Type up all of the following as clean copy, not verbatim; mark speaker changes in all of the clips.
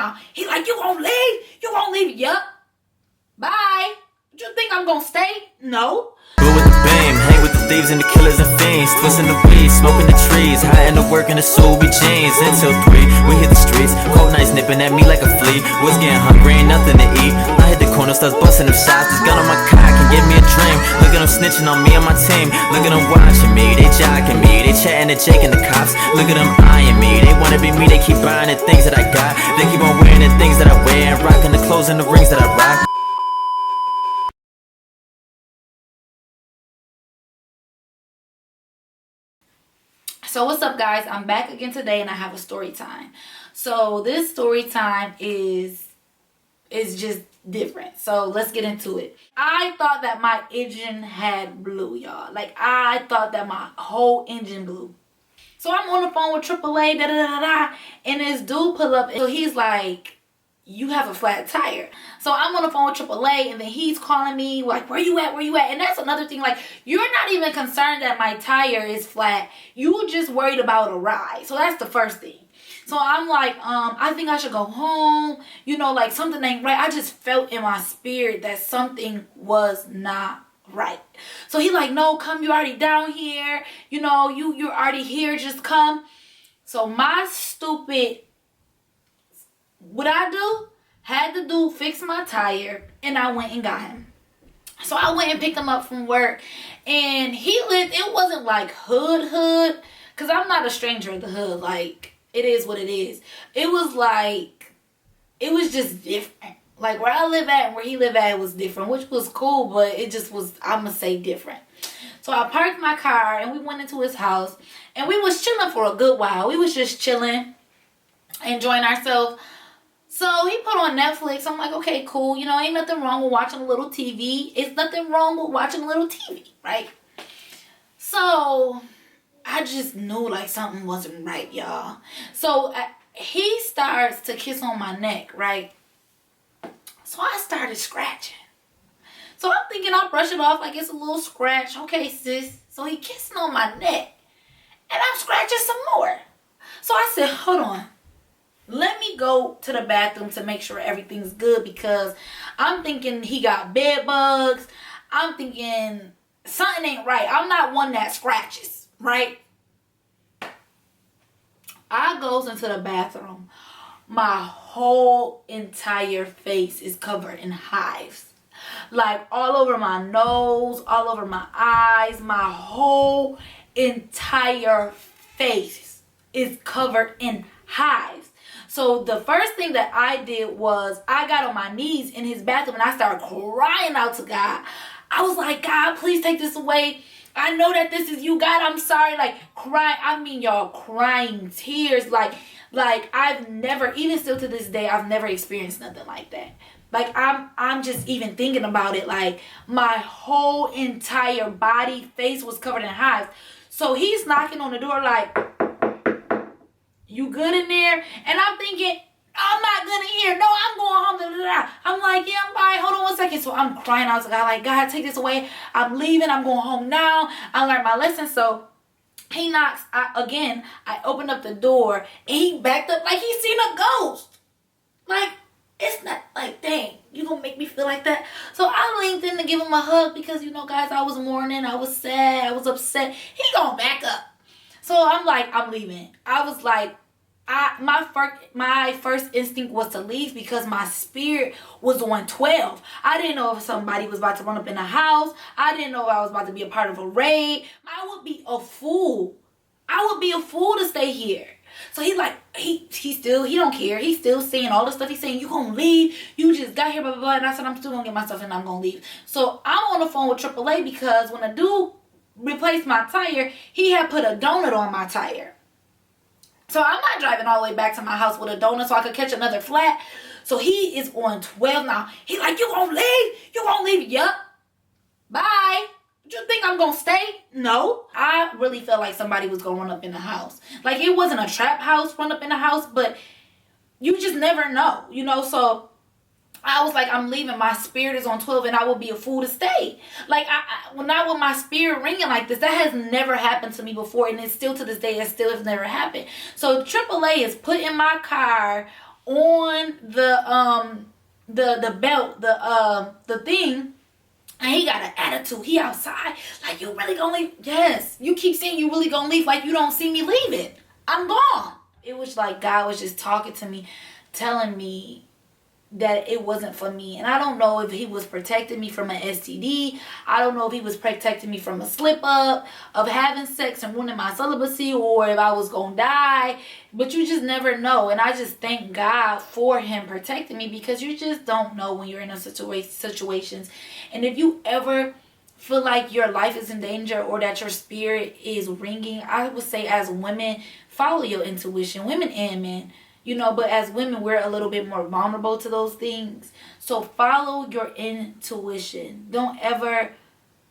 Speaker 1: now. He like, you gonna leave? You gonna leave? Yup. Bye. You think I'm gonna stay? No.
Speaker 2: With the beam, hang with the thieves and the killers and fiends, twisting the weed, smoking the trees, hiding the work in the Celibate jeans. Until 3, we hit the streets, cold nights nipping at me like a flea. Was getting hungry, ain't nothing to eat. I hit the corner, starts busting them shots. This gun on my cock can give me a dream. Look at them snitching on me and my team. Look at them watching me, they jocking me, they chatting to Jake and the cops. Look at them eyeing me, they wanna be me, they keep buying the things that I got. They keep on wearing the things that I wear and rocking the clothes and the rings that I rock.
Speaker 1: So what's up, guys? I'm back again today and I have a story time. So this story time is just different. So let's get into it. I thought that my engine had blew, y'all. Like, I thought that my whole engine blew. So I'm on the phone with AAA, and this dude pull up, and so he's like, you have a flat tire. So I'm on the phone with AAA, and then he's calling me like, where you at? Where you at? And that's another thing. Like, you're not even concerned that my tire is flat. You just worried about a ride. So that's the first thing. So I'm like, I think I should go home. You know, like something ain't right. I just felt in my spirit that something was not right. So he like, no, come. You already down here. You know, you're already here. Just come. So my stupid, what I do? Had the dude fix my tire, and I went and got him. So I went and picked him up from work, and he lived, it wasn't like hood, because I'm not a stranger in the hood. Like, it is what it is. It was like, it was just different. Like, where I live at and where he live at, it was different, which was cool, but it just was, I'm going to say, different. So I parked my car, and we went into his house, and we was chilling for a good while. We was just chilling, enjoying ourselves. So he put on Netflix. I'm like, okay, cool. You know, ain't nothing wrong with watching a little TV. It's nothing wrong with watching a little TV, right? So I just knew like something wasn't right, y'all. So he starts to kiss on my neck, right? So I started scratching. So I'm thinking I'll brush it off like it's a little scratch. Okay, sis. So he kissing on my neck. And I'm scratching some more. So I said, hold on. Let me go to the bathroom to make sure everything's good, because I'm thinking he got bed bugs. I'm thinking something ain't right. I'm not one that scratches, right? I goes into the bathroom. My whole entire face is covered in hives. Like all over my nose, all over my eyes, my whole entire face is covered in hives. So the first thing that I did was I got on my knees in his bathroom and I started crying out to God. I was like, God, please take this away. I know that this is you, God. I'm sorry. Like, crying. I mean, y'all, crying tears. Like I've never, even still to this day, I've never experienced nothing like that. Like, I'm just even thinking about it. Like, my whole entire body, face was covered in hives. So he's knocking on the door like, you good in there? And I'm thinking, I'm not good in here. No, I'm going home. Da, da, da. I'm like, yeah, I'm fine. Hold on 1 second. So I'm crying out to God, like, God, take this away. I'm leaving. I'm going home now. I learned my lesson. So he knocks. I opened up the door, and he backed up like he seen a ghost. Like, it's not like, dang, you gonna make me feel like that? So I leaned in to give him a hug because, you know, guys, I was mourning. I was sad. I was upset. He gonna back up. So I'm like, I'm leaving. I was like, my first instinct was to leave because my spirit was on 12. I didn't know if somebody was about to run up in the house. I didn't know if I was about to be a part of a raid. I would be a fool. I would be a fool to stay here. So he like, he don't care. He's still saying all the stuff. He's saying, you gonna leave. You just got here, blah, blah, blah. And I said, I'm still gonna get myself and I'm gonna leave. So I'm on the phone with AAA because when a dude replaced my tire, he had put a donut on my tire. So I'm not driving all the way back to my house with a donut so I could catch another flat. So he is on 12 now. He's like, you gonna leave? You gonna leave? Yup. Bye. You think I'm gonna stay? No. I really felt like somebody was gonna run up in the house. Like, it wasn't a trap house run up in the house, but you just never know, you know? So I was like, I'm leaving. My spirit is on 12 and I will be a fool to stay. Like, not with my spirit ringing like this. That has never happened to me before. And it's still to this day, it still has never happened. So AAA is putting my car on the belt, the thing, and he got an attitude. He outside, like, you really gonna leave? Yes. You keep saying you really gonna leave, like you don't see me leaving. I'm gone. It was like God was just talking to me, telling me that it wasn't for me. And I don't know if he was protecting me from an STD. I don't know if he was protecting me from a slip up of having sex and ruining my celibacy, or if I was gonna die. But you just never know. And I just thank God for him protecting me, because you just don't know when you're in a situations. And if you ever feel like your life is in danger, or that your spirit is ringing, I would say as women, follow your intuition, women and men. You know, but as women, we're a little bit more vulnerable to those things. So follow your intuition. Don't ever,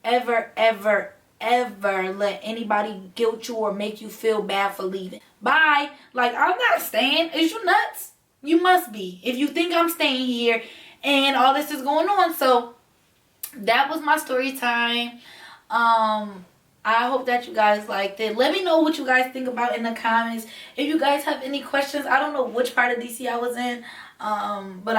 Speaker 1: ever, ever, ever let anybody guilt you or make you feel bad for leaving. Bye. Like, I'm not staying. Is you nuts? You must be, if you think I'm staying here and all this is going on. So that was my story time. I hope that you guys liked it. Let me know what you guys think about in the comments. If you guys have any questions, I don't know which part of DC I was in, but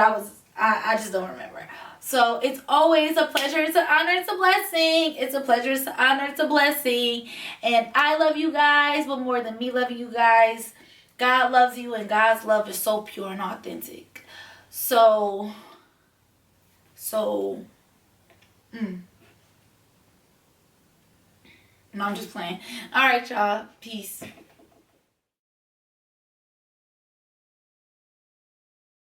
Speaker 1: I just don't remember. So it's always a pleasure. It's an honor. It's a blessing. It's a pleasure. It's an honor. It's a blessing. And I love you guys, but more than me loving you guys, God loves you, and God's love is so pure and authentic. So. No, I'm just playing. All right, y'all. Peace.